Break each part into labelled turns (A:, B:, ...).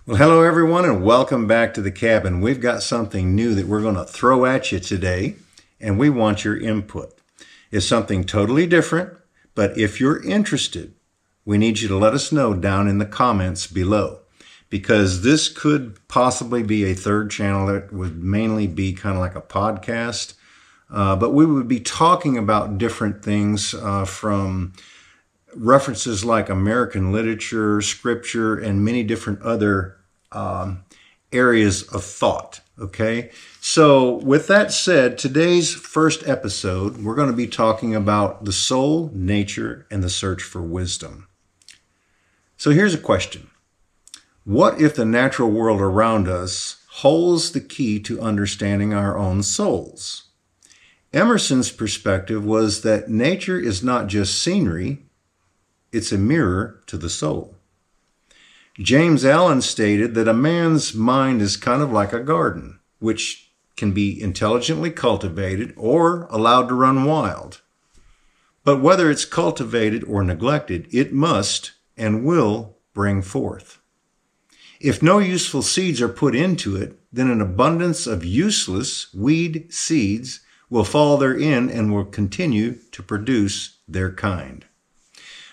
A: Well, hello everyone, and welcome back to the cabin. We've got something new that we're going to throw at you today, and we want your input. It's something totally different, but if you're interested, we need you to let us know down in the comments below, because this could possibly be a third channel that would mainly be kind of like a podcast, but we would be talking about different things from references like American literature, scripture, and many different other areas of thought. Okay, so with that said, today's first episode, we're going to be talking about the soul, nature, and the search for wisdom. So here's a question. What if the natural world around us holds the key to understanding our own souls? Emerson's perspective was that nature is not just scenery, it's a mirror to the soul. James Allen stated that a man's mind is kind of like a garden, which can be intelligently cultivated or allowed to run wild. But whether it's cultivated or neglected, it must and will bring forth. If no useful seeds are put into it, then an abundance of useless weed seeds will fall therein and will continue to produce their kind.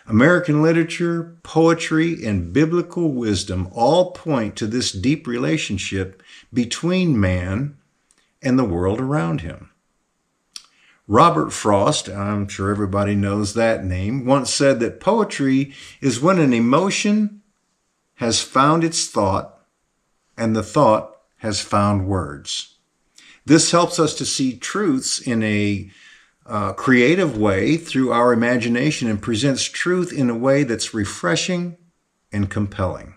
A: American literature, poetry, and biblical wisdom all point to this deep relationship between man and the world around him. Robert Frost, I'm sure everybody knows that name, once said that poetry is when an emotion has found its thought and the thought has found words. This helps us to see truths in a creative way through our imagination and presents truth in a way that's refreshing and compelling.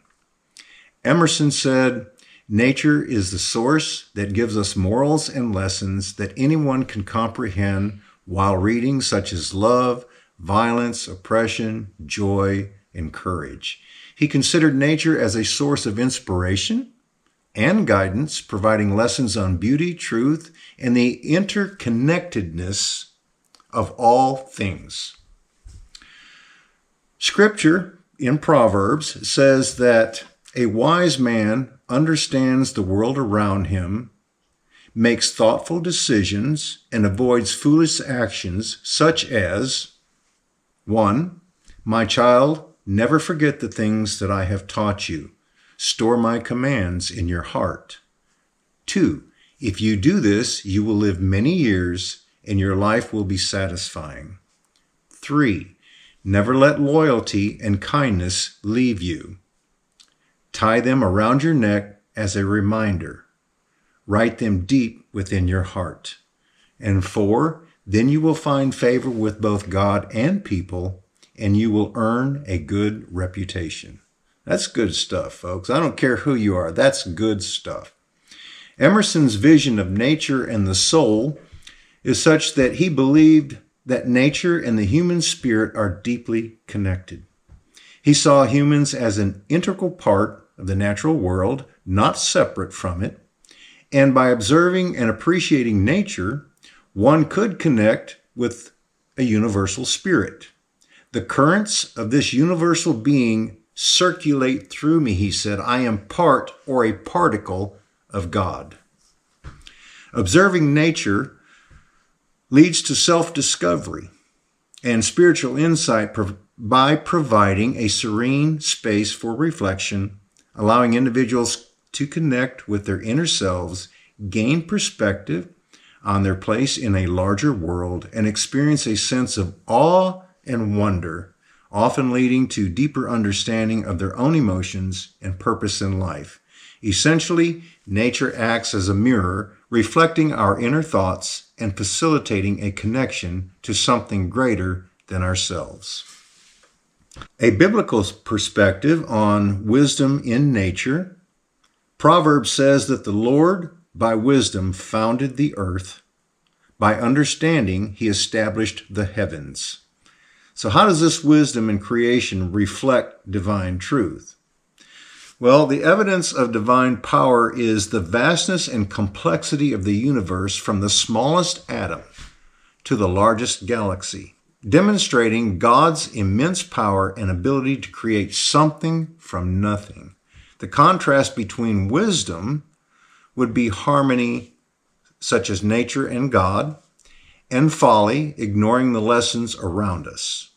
A: Emerson said, "Nature is the source that gives us morals and lessons that anyone can comprehend while reading, such as love, violence, oppression, joy, and courage." He considered nature as a source of inspiration and guidance, providing lessons on beauty, truth, and the interconnectedness of all things. Scripture in Proverbs says that a wise man understands the world around him, makes thoughtful decisions, and avoids foolish actions such as 1. My child, never forget the things that I have taught you. Store my commands in your heart. 2. If you do this, you will live many years and your life will be satisfying. 3. Never let loyalty and kindness leave you. Tie them around your neck as a reminder. Write them deep within your heart. And 4. Then you will find favor with both God and people, and you will earn a good reputation. That's good stuff, folks. I don't care who you are. That's good stuff. Emerson's vision of nature and the soul is such that he believed that nature and the human spirit are deeply connected. He saw humans as an integral part of the natural world, not separate from it, and by observing and appreciating nature, one could connect with a universal spirit. The currents of this universal being circulate through me, he said. I am part or a particle of God. Observing nature leads to self-discovery and spiritual insight by providing a serene space for reflection, allowing individuals to connect with their inner selves, gain perspective on their place in a larger world, and experience a sense of awe and wonder, often leading to deeper understanding of their own emotions and purpose in life. Essentially, nature acts as a mirror, reflecting our inner thoughts and facilitating a connection to something greater than ourselves. A biblical perspective on wisdom in nature. Proverbs says that the Lord, by wisdom, founded the earth. By understanding, he established the heavens. So how does this wisdom in creation reflect divine truth? Well, the evidence of divine power is the vastness and complexity of the universe from the smallest atom to the largest galaxy, demonstrating God's immense power and ability to create something from nothing. The contrast between wisdom would be harmony, such as nature and God, and folly, ignoring the lessons around us.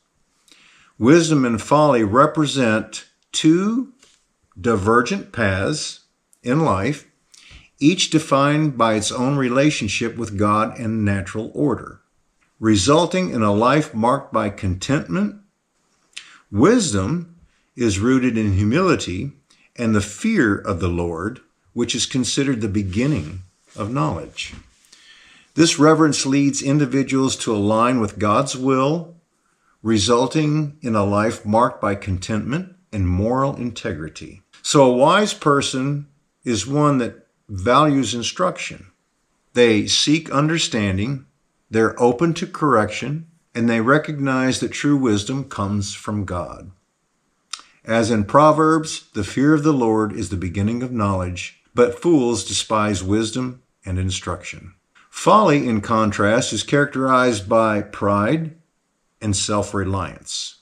A: Wisdom and folly represent two divergent paths in life, each defined by its own relationship with God and natural order, resulting in a life marked by contentment. Wisdom is rooted in humility and the fear of the Lord, which is considered the beginning of knowledge. This reverence leads individuals to align with God's will, resulting in a life marked by contentment and moral integrity. So a wise person is one that values instruction. They seek understanding, they're open to correction, and they recognize that true wisdom comes from God. As in Proverbs, the fear of the Lord is the beginning of knowledge, but fools despise wisdom and instruction. Folly, in contrast, is characterized by pride and self-reliance.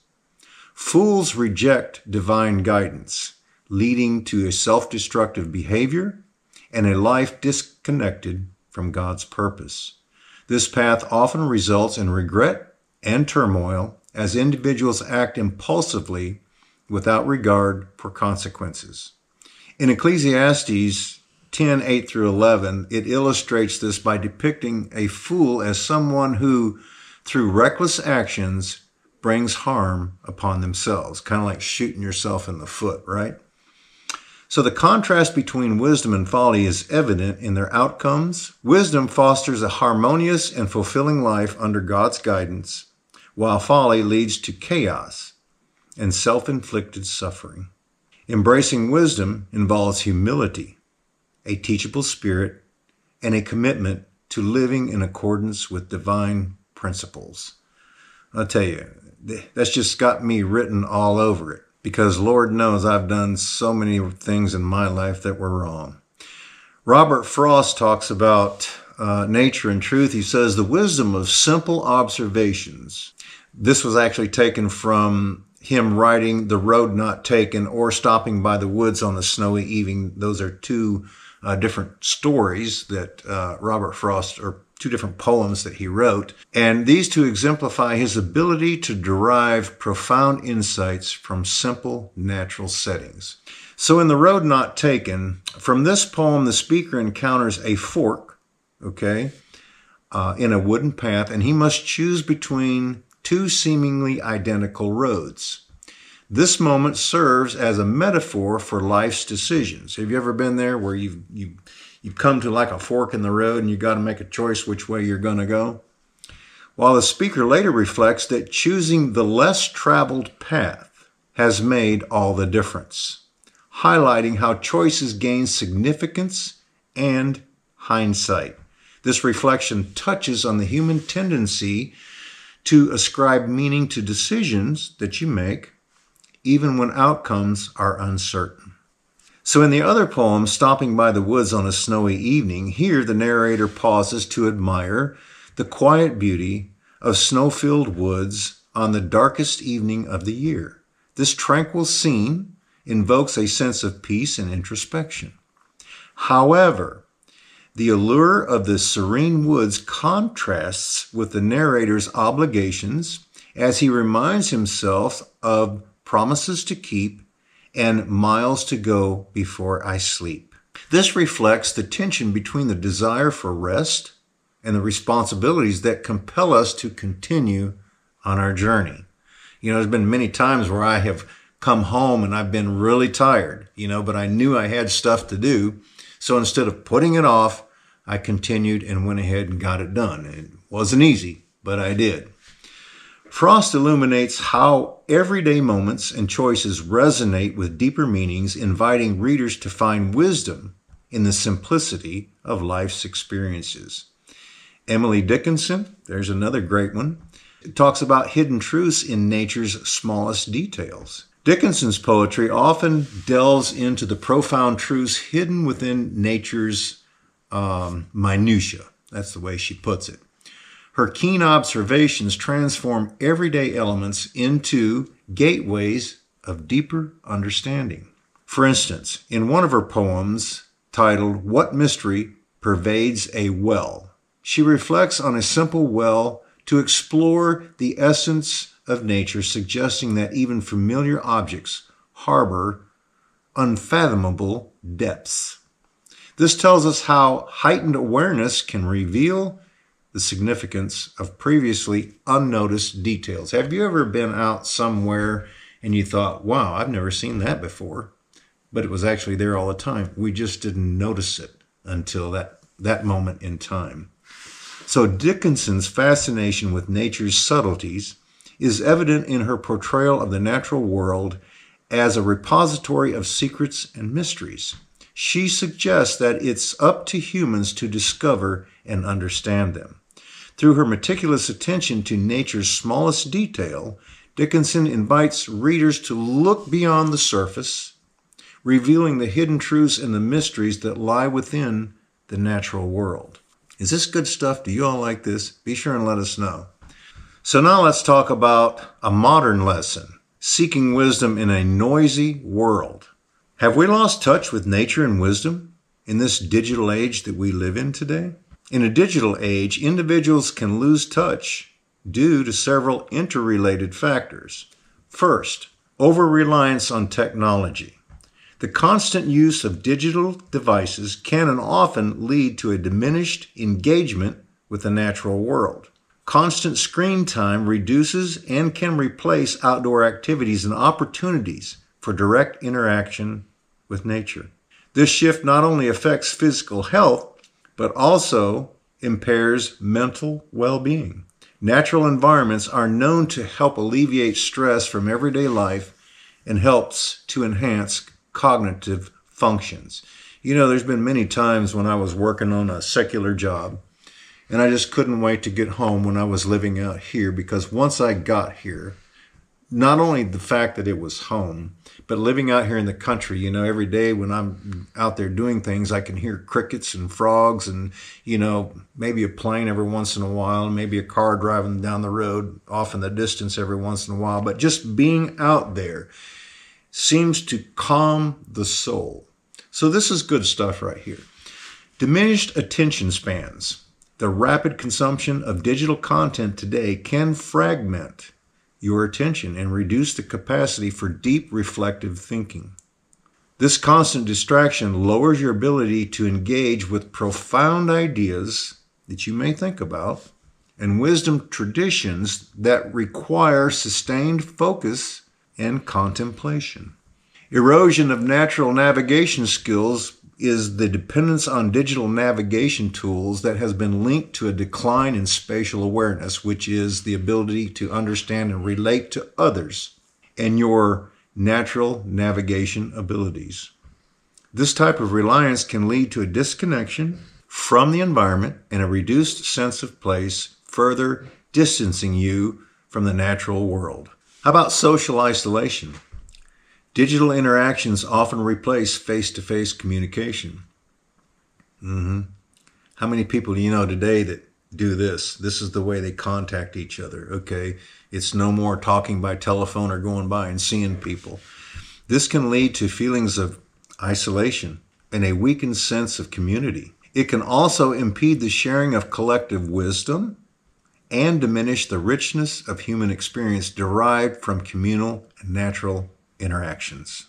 A: Fools reject divine guidance, leading to a self-destructive behavior and a life disconnected from God's purpose. This path often results in regret and turmoil as individuals act impulsively without regard for consequences. In Ecclesiastes 10:8 through 11, it illustrates this by depicting a fool as someone who, through reckless actions, brings harm upon themselves. Kind of like shooting yourself in the foot, right? So the contrast between wisdom and folly is evident in their outcomes. Wisdom fosters a harmonious and fulfilling life under God's guidance, while folly leads to chaos and self-inflicted suffering. Embracing wisdom involves humility, a teachable spirit, and a commitment to living in accordance with divine principles. I'll tell you, that's just got me written all over it, because Lord knows I've done so many things in my life that were wrong. Robert Frost talks about nature and truth. He says, the wisdom of simple observations. This was actually taken from him writing The Road Not Taken or Stopping by the Woods on a Snowy Evening. Those are two different stories that Robert Frost, or two different poems that he wrote. And these two exemplify his ability to derive profound insights from simple natural settings. So in The Road Not Taken, from this poem, the speaker encounters a fork, in a wooden path, and he must choose between two seemingly identical roads. This moment serves as a metaphor for life's decisions. Have you ever been there where you've come to like a fork in the road and you got to make a choice which way you're going to go? While the speaker later reflects that choosing the less traveled path has made all the difference, highlighting how choices gain significance and hindsight. This reflection touches on the human tendency to ascribe meaning to decisions that you make, even when outcomes are uncertain. So in the other poem, Stopping by the Woods on a Snowy Evening, here the narrator pauses to admire the quiet beauty of snow-filled woods on the darkest evening of the year. This tranquil scene invokes a sense of peace and introspection. However, the allure of the serene woods contrasts with the narrator's obligations as he reminds himself of promises to keep and miles to go before I sleep. This reflects the tension between the desire for rest and the responsibilities that compel us to continue on our journey. There's been many times where I have come home and I've been really tired, but I knew I had stuff to do. So instead of putting it off, I continued and went ahead and got it done. It wasn't easy, but I did. Frost illuminates how everyday moments and choices resonate with deeper meanings, inviting readers to find wisdom in the simplicity of life's experiences. Emily Dickinson, there's another great one, talks about hidden truths in nature's smallest details. Dickinson's poetry often delves into the profound truths hidden within nature's minutia. That's the way she puts it. Her keen observations transform everyday elements into gateways of deeper understanding. For instance, in one of her poems titled "What Mystery Pervades a Well?", she reflects on a simple well to explore the essence of nature, suggesting that even familiar objects harbor unfathomable depths. This tells us how heightened awareness can reveal the significance of previously unnoticed details. Have you ever been out somewhere and you thought, wow, I've never seen that before? But it was actually there all the time. We just didn't notice it until that moment in time. So Dickinson's fascination with nature's subtleties is evident in her portrayal of the natural world as a repository of secrets and mysteries. She suggests that it's up to humans to discover and understand them. Through her meticulous attention to nature's smallest detail, Dickinson invites readers to look beyond the surface, revealing the hidden truths and the mysteries that lie within the natural world. Is this good stuff? Do you all like this? Be sure and let us know. So now let's talk about a modern lesson, seeking wisdom in a noisy world. Have we lost touch with nature and wisdom in this digital age that we live in today? In a digital age, individuals can lose touch due to several interrelated factors. First, over-reliance on technology. The constant use of digital devices can and often lead to a diminished engagement with the natural world. Constant screen time reduces and can replace outdoor activities and opportunities for direct interaction with nature. This shift not only affects physical health, but also impairs mental well-being. Natural environments are known to help alleviate stress from everyday life and helps to enhance cognitive functions. You know, there's been many times when I was working on a secular job and I just couldn't wait to get home when I was living out here, because once I got here, not only the fact that it was home, but living out here in the country, you know, every day when I'm out there doing things, I can hear crickets and frogs and, you know, maybe a plane every once in a while, and maybe a car driving down the road off in the distance every once in a while. But just being out there seems to calm the soul. So this is good stuff right here. Diminished attention spans. The rapid consumption of digital content today can fragment your attention and reduce the capacity for deep reflective thinking. This constant distraction lowers your ability to engage with profound ideas that you may think about and wisdom traditions that require sustained focus and contemplation. Erosion of natural navigation skills is the dependence on digital navigation tools that has been linked to a decline in spatial awareness, which is the ability to understand and relate to others and your natural navigation abilities. This type of reliance can lead to a disconnection from the environment and a reduced sense of place, further distancing you from the natural world. How about social isolation? Digital interactions often replace face-to-face communication. How many people do you know today that do this? This is the way they contact each other, okay? It's no more talking by telephone or going by and seeing people. This can lead to feelings of isolation and a weakened sense of community. It can also impede the sharing of collective wisdom and diminish the richness of human experience derived from communal and natural interactions.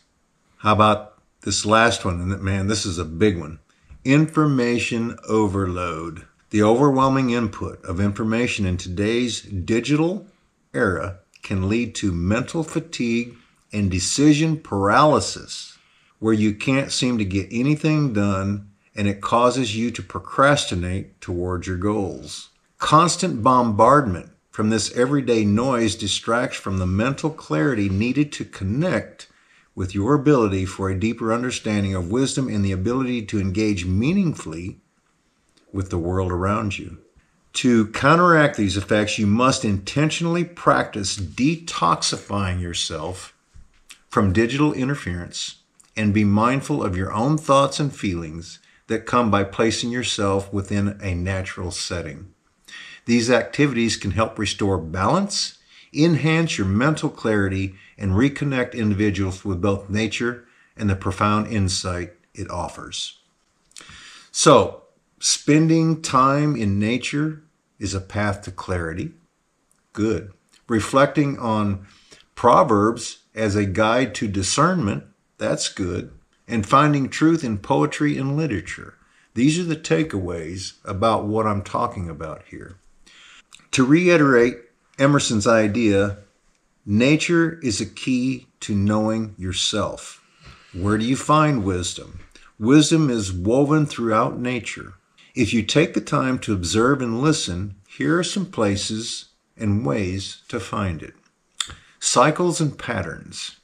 A: How about this last one? And man, this is a big one. Information overload. The overwhelming input of information in today's digital era can lead to mental fatigue and decision paralysis, where you can't seem to get anything done, and it causes you to procrastinate towards your goals. Constant bombardment from this everyday noise distracts from the mental clarity needed to connect with your ability for a deeper understanding of wisdom and the ability to engage meaningfully with the world around you. To counteract these effects, you must intentionally practice detoxifying yourself from digital interference and be mindful of your own thoughts and feelings that come by placing yourself within a natural setting. These activities can help restore balance, enhance your mental clarity, and reconnect individuals with both nature and the profound insight it offers. So, spending time in nature is a path to clarity. Good. Reflecting on Proverbs as a guide to discernment, that's good. And finding truth in poetry and literature. These are the takeaways about what I'm talking about here. To reiterate Emerson's idea, nature is a key to knowing yourself. Where do you find wisdom? Wisdom is woven throughout nature. If you take the time to observe and listen, here are some places and ways to find it. Cycles and patterns.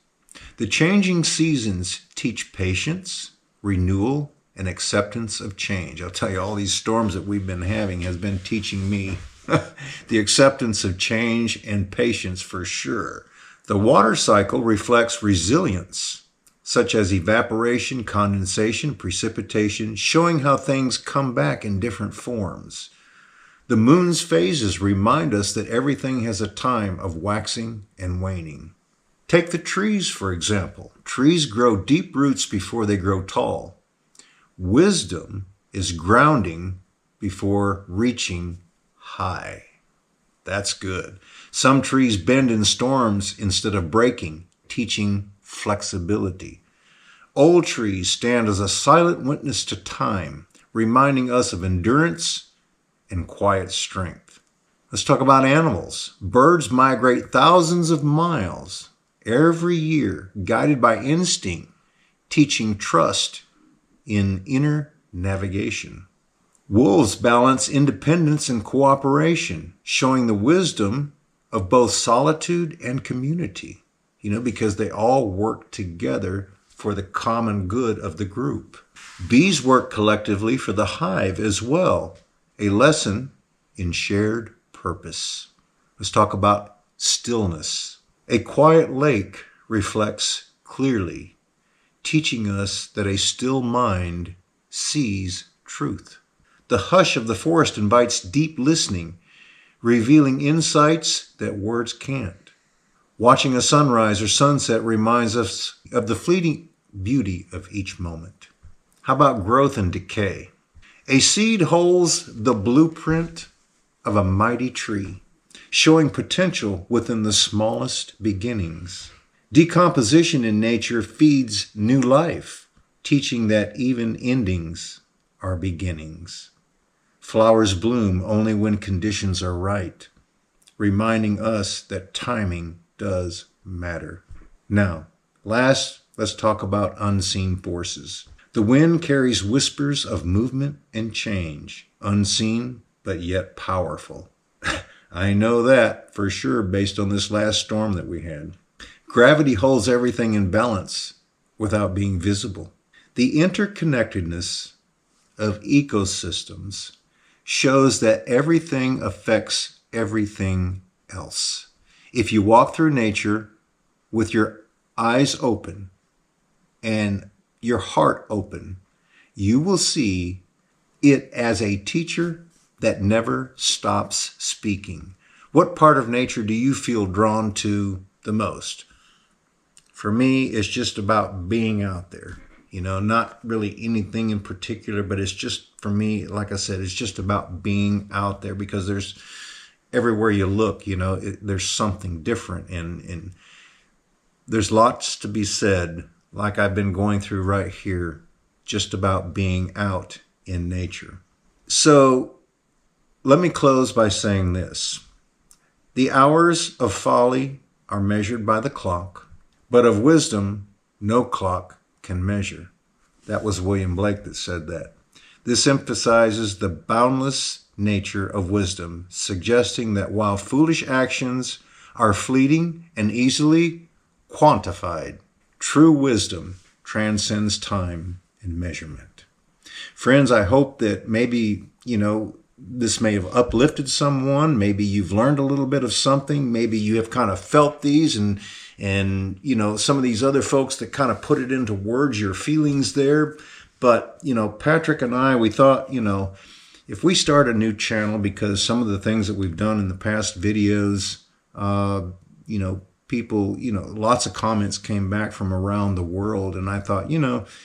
A: The changing seasons teach patience, renewal, and acceptance of change. I'll tell you, all these storms that we've been having has been teaching me the acceptance of change and patience for sure. The water cycle reflects resilience, such as evaporation, condensation, precipitation, showing how things come back in different forms. The moon's phases remind us that everything has a time of waxing and waning. Take the trees, for example. Trees grow deep roots before they grow tall. Wisdom is grounding before reaching high. That's good. Some trees bend in storms instead of breaking, teaching flexibility. Old trees stand as a silent witness to time, reminding us of endurance and quiet strength. Let's talk about animals. Birds migrate thousands of miles every year, guided by instinct, teaching trust in inner navigation. Wolves balance independence and cooperation, showing the wisdom of both solitude and community, because they all work together for the common good of the group. Bees work collectively for the hive as well, a lesson in shared purpose. Let's talk about stillness. A quiet lake reflects clearly, teaching us that a still mind sees truth. The hush of the forest invites deep listening, revealing insights that words can't. Watching a sunrise or sunset reminds us of the fleeting beauty of each moment. How about growth and decay? A seed holds the blueprint of a mighty tree, showing potential within the smallest beginnings. Decomposition in nature feeds new life, teaching that even endings are beginnings. Flowers bloom only when conditions are right, reminding us that timing does matter. Now, last, let's talk about unseen forces. The wind carries whispers of movement and change, unseen but yet powerful. I know that for sure based on this last storm that we had. Gravity holds everything in balance without being visible. The interconnectedness of ecosystems shows that everything affects everything else. If you walk through nature with your eyes open and your heart open, you will see it as a teacher that never stops speaking. What part of nature do you feel drawn to the most? For me, it's just about being out there. Not really anything in particular, but it's just, for me, like I said, it's just about being out there because there's, everywhere you look, there's something different. And there's lots to be said, like I've been going through right here, just about being out in nature. So let me close by saying this. The hours of folly are measured by the clock, but of wisdom, no clock can measure. That was William Blake that said that. This emphasizes the boundless nature of wisdom, suggesting that while foolish actions are fleeting and easily quantified, true wisdom transcends time and measurement. Friends, I hope that maybe, this may have uplifted someone. Maybe you've learned a little bit of something. Maybe you have kind of felt these and some of these other folks that kind of put it into words, your feelings there. But, Patrick and I, we thought, if we start a new channel, because some of the things that we've done in the past videos, people, lots of comments came back from around the world. And I thought,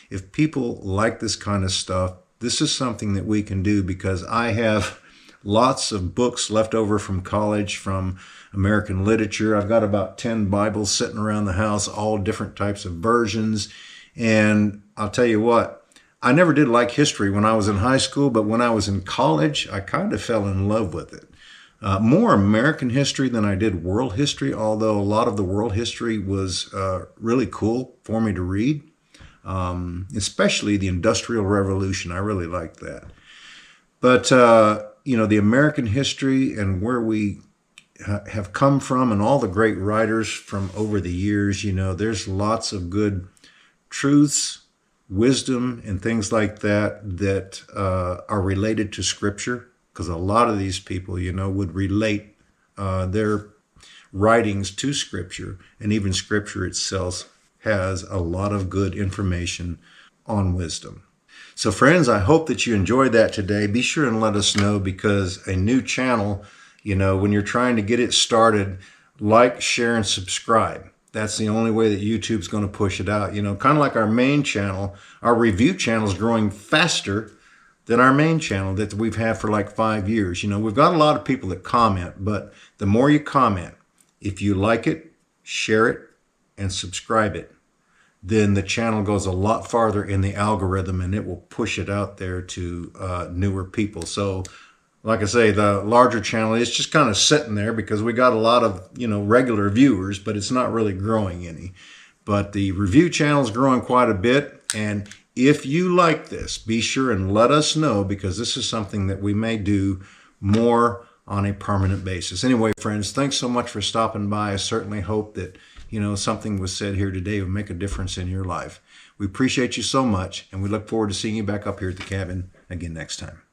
A: if people like this kind of stuff, this is something that we can do, because I have lots of books left over from college, from American literature. I've got about 10 Bibles sitting around the house, all different types of versions. And I'll tell you what, I never did like history when I was in high school, but when I was in college, I kind of fell in love with it. More American history than I did world history, although a lot of the world history was really cool for me to read, especially the Industrial Revolution. I really liked that. But, the American history and where we have come from, and all the great writers from over the years, there's lots of good truths, wisdom, and things like that are related to Scripture. Because a lot of these people, would relate their writings to Scripture, and even Scripture itself has a lot of good information on wisdom. So friends, I hope that you enjoyed that today. Be sure and let us know, because a new channel, when you're trying to get it started, like, share, and subscribe. That's the only way that YouTube's going to push it out. Kind of like our main channel, our review channel is growing faster than our main channel that we've had for like 5 years. We've got a lot of people that comment, but the more you comment, if you like it, share it, and subscribe it, then the channel goes a lot farther in the algorithm, and it will push it out there to newer people. So like I say, the larger channel is just kind of sitting there because we got a lot of, regular viewers, but it's not really growing any. But the review channel is growing quite a bit. And if you like this, be sure and let us know, because this is something that we may do more on a permanent basis. Anyway, friends, thanks so much for stopping by. I certainly hope that, something was said here today will make a difference in your life. We appreciate you so much, and we look forward to seeing you back up here at the cabin again next time.